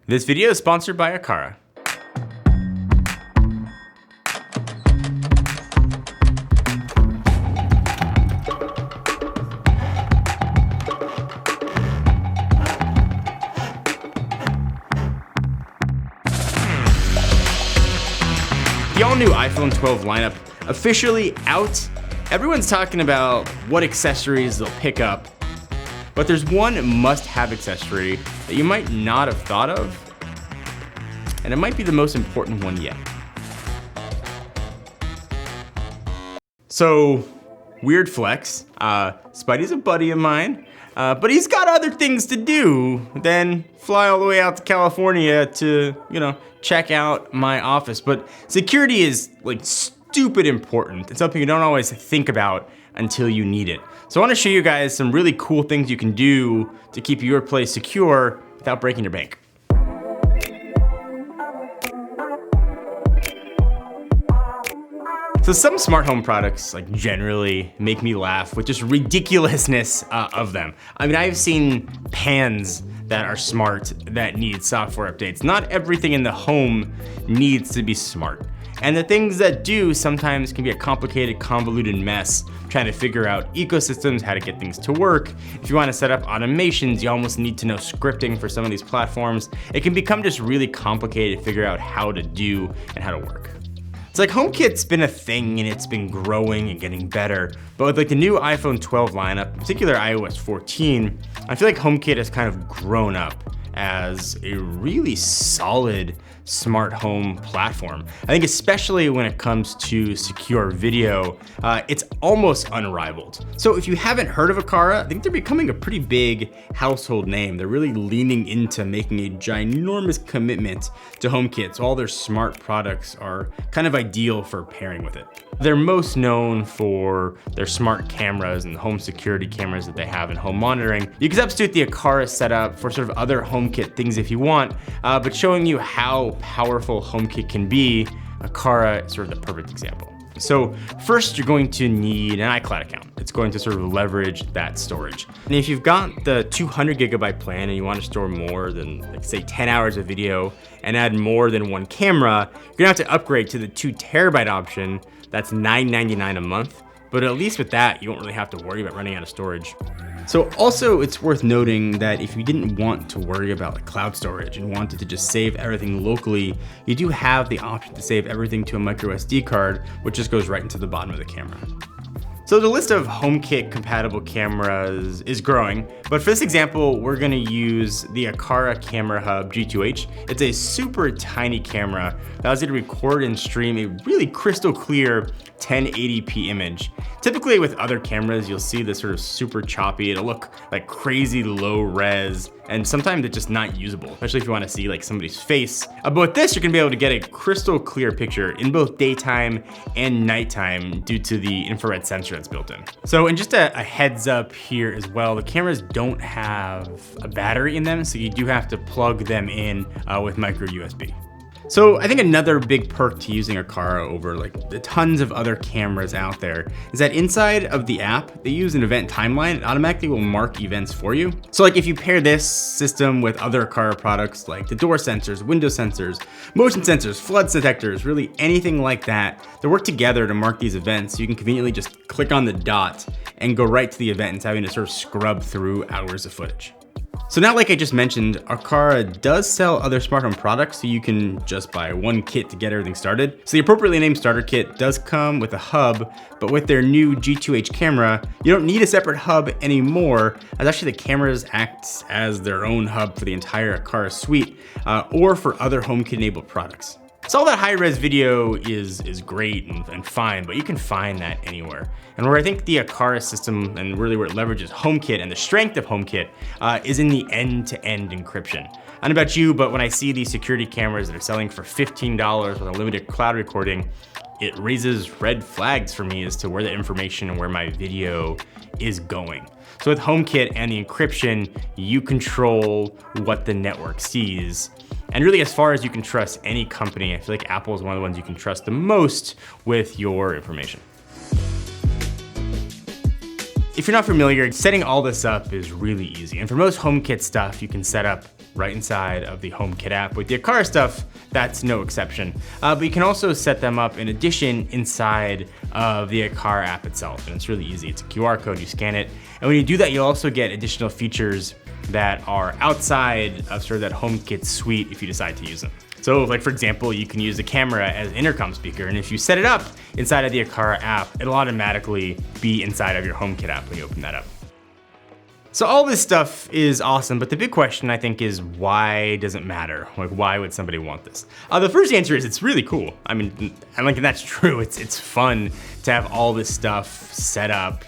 This video is sponsored by Aqara. The all-new iPhone 12 lineup officially out. Everyone's talking about what accessories they'll pick up, but there's one must-have accessory that you might not have thought of, and it might be the most important one yet. So, weird flex. Spidey's a buddy of mine, but he's got other things to do than fly all the way out to California to, check out my office. But security is like stupid important. It's something you don't always think about until you need it. So I want to show you guys some really cool things you can do to keep your place secure without breaking your bank. So some smart home products generally make me laugh with just ridiculousness of them. I mean, I've seen pans that are smart that need software updates. Not everything in the home needs to be smart. And the things that do sometimes can be a complicated, convoluted mess trying to figure out ecosystems, how to get things to work. If you want to set up automations, you almost need to know scripting for some of these platforms. It can become just really complicated to figure out how to do and how to work. It's like HomeKit's been a thing and it's been growing and getting better, but with the new iPhone 12 lineup, in particular iOS 14, I feel like HomeKit has kind of grown up as a really solid smart home platform. I think especially when it comes to secure video, it's almost unrivaled. So if you haven't heard of Aqara, I think they're becoming a pretty big household name. They're really leaning into making a ginormous commitment to HomeKit, so all their smart products are kind of ideal for pairing with it. They're most known for their smart cameras and home security cameras that they have in home monitoring. You can substitute the Aqara setup for sort of other HomeKit things if you want, but showing you how powerful HomeKit can be, Aqara is sort of the perfect example. So first, you're going to need an iCloud account. It's going to sort of leverage that storage. And if you've got the 200 gigabyte plan and you want to store more than, say 10 hours of video and add more than one camera, you're gonna have to upgrade to the 2 terabyte option. That's $9.99 a month. But at least with that, you won't really have to worry about running out of storage. So also, it's worth noting that if you didn't want to worry about cloud storage and wanted to just save everything locally, you do have the option to save everything to a micro SD card, which just goes right into the bottom of the camera. So the list of HomeKit compatible cameras is growing, but for this example, we're gonna use the Aqara Camera Hub G2H. It's a super tiny camera that allows you to record and stream a really crystal clear 1080p image. Typically with other cameras, you'll see this sort of super choppy, it'll look like crazy low res, and sometimes it's just not usable, especially if you wanna see somebody's face. But with this, you're gonna be able to get a crystal clear picture in both daytime and nighttime due to the infrared sensor that's built in. So, and just a heads up here as well, the cameras don't have a battery in them, so you do have to plug them in with micro USB. So I think another big perk to using Aqara over the tons of other cameras out there is that inside of the app, they use an event timeline. It automatically will mark events for you. So if you pair this system with other Aqara products like the door sensors, window sensors, motion sensors, flood detectors, really anything like that, they work together to mark these events. So you can conveniently just click on the dot and go right to the event instead of having to sort of scrub through hours of footage. So now, like I just mentioned, Aqara does sell other smart home products, so you can just buy one kit to get everything started. So the appropriately named starter kit does come with a hub, but with their new G2H camera, you don't need a separate hub anymore, as actually the cameras act as their own hub for the entire Aqara suite, or for other HomeKit-enabled products. So all that high-res video is great and fine, but you can find that anywhere. And where I think the Aqara system and really where it leverages HomeKit and the strength of HomeKit is in the end-to-end encryption. I don't know about you, but when I see these security cameras that are selling for $15 with unlimited cloud recording, it raises red flags for me as to where the information and where my video is going. So with HomeKit and the encryption, you control what the network sees. And really, as far as you can trust any company, I feel like Apple is one of the ones you can trust the most with your information. If you're not familiar, setting all this up is really easy. And for most HomeKit stuff, you can set up right inside of the HomeKit app. With the Aqara stuff, that's no exception. But you can also set them up in addition inside of the Aqara app itself, and it's really easy. It's a QR code, you scan it, and when you do that, you'll also get additional features that are outside of sort of that HomeKit suite if you decide to use them. So like for example, you can use the camera as an intercom speaker, and if you set it up inside of the Aqara app, it'll automatically be inside of your HomeKit app when you open that up. So all this stuff is awesome, but the big question I think is why does it matter? Like why would somebody want this? The first answer is it's really cool. I mean, and that's true. It's fun to have all this stuff set up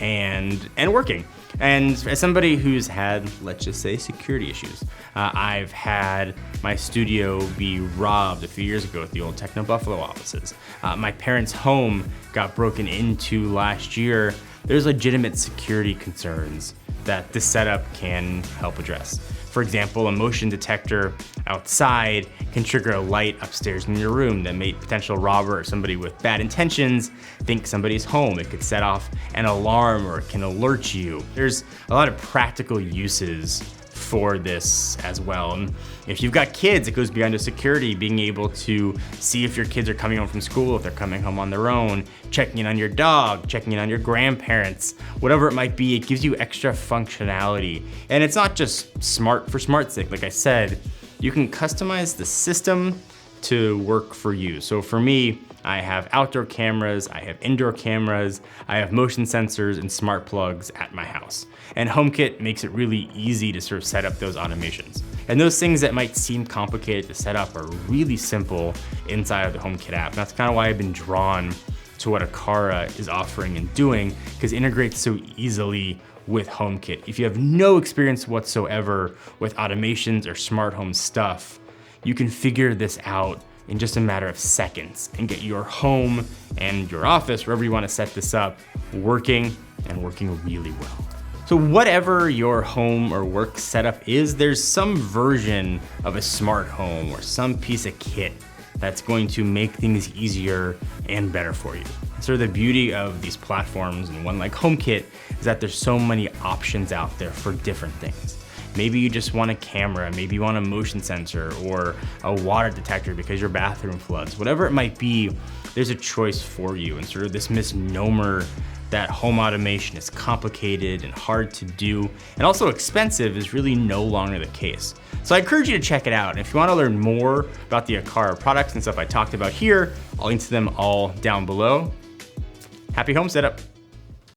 and working. And as somebody who's had, let's just say, security issues, I've had my studio be robbed a few years ago at the old Techno Buffalo offices. My parents' home got broken into last year. There's legitimate security concerns that this setup can help address. For example, a motion detector outside can trigger a light upstairs in your room that may potential robber or somebody with bad intentions think somebody's home. It could set off an alarm or it can alert you. There's a lot of practical uses for this as well. And if you've got kids, it goes beyond just security, being able to see if your kids are coming home from school, if they're coming home on their own, checking in on your dog, checking in on your grandparents, whatever it might be, it gives you extra functionality. And it's not just smart for smart's sake. Like I said, you can customize the system to work for you. So for me, I have outdoor cameras, I have indoor cameras, I have motion sensors and smart plugs at my house. And HomeKit makes it really easy to sort of set up those automations. And those things that might seem complicated to set up are really simple inside of the HomeKit app. And that's kind of why I've been drawn to what Aqara is offering and doing, because it integrates so easily with HomeKit. If you have no experience whatsoever with automations or smart home stuff, you can figure this out in just a matter of seconds and get your home and your office, wherever you want to set this up, working and working really well. So whatever your home or work setup is, there's some version of a smart home or some piece of kit that's going to make things easier and better for you. Sort of the beauty of these platforms and one like HomeKit is that there's so many options out there for different things. Maybe you just want a camera, maybe you want a motion sensor or a water detector because your bathroom floods. Whatever it might be, there's a choice for you. And sort of this misnomer that home automation is complicated and hard to do and also expensive is really no longer the case. So I encourage you to check it out. And if you want to learn more about the Aqara products and stuff I talked about here, I'll link to them all down below. Happy home setup.